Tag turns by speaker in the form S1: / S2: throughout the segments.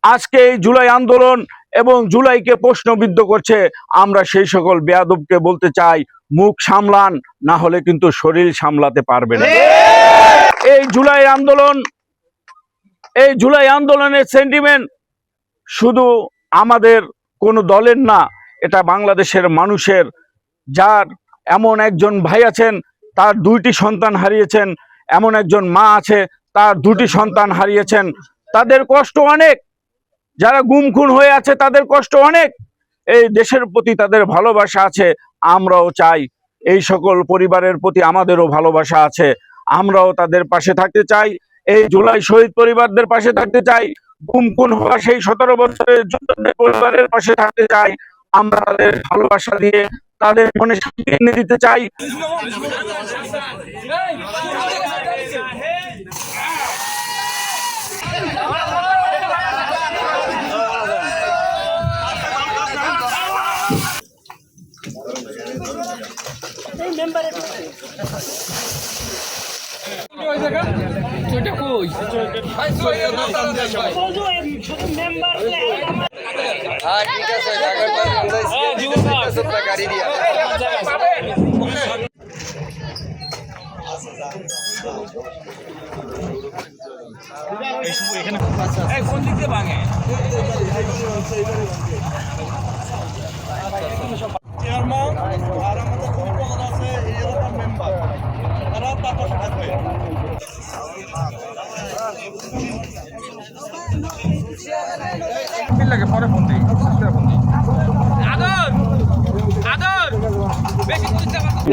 S1: আজকে এই জুলাই আন্দোলন এবং জুলাইকে প্রশ্নবিদ্ধ করছে, আমরা সেই সকল বেয়াদবকে বলতে চাই, মুখ সামলান, না হলে কিন্তু শরীর সামলাতে পারবেন না। এই জুলাই আন্দোলনের সেন্টিমেন্ট শুধু আমাদের কোনো দলের না, এটা বাংলাদেশের মানুষের। যার এমন একজন ভাই আছেন, তার 2টি সন্তান হারিয়েছেন, এমন একজন মা আছে, তার 2টি সন্তান হারিয়েছেন, তাদের কষ্ট অনেক। যারা গুম খুন হয়ে আছে তাদের কষ্ট অনেক। এই দেশের প্রতি তাদের ভালোবাসা আছে, আমরাও চাই এই সকল পরিবারের প্রতি আমাদেরও ভালোবাসা আছে, আমরাও তাদের পাশে থাকতে চাই। এই জুলাই শহীদ পরিবারদের পাশে থাকতে চাই, গুম খুন হওয়া সেই 17 বছরের যোদ্ধাদের পরিবারের পাশে থাকতে চাই। আমরা তাদের ভালোবাসা দিয়ে তাদের মনে শান্তি এনে দিতে চাই।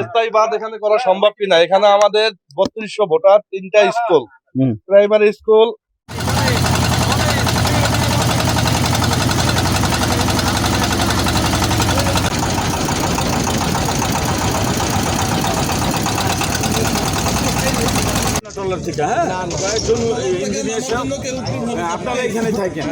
S2: স্থায়ীবাদ এখানে করা সম্ভব কিনা। এখানে আমাদের 3200 ভোটার, 3টা স্কুল, প্রাইমারি স্কুল।
S1: আপনারা এখানে থাকেন।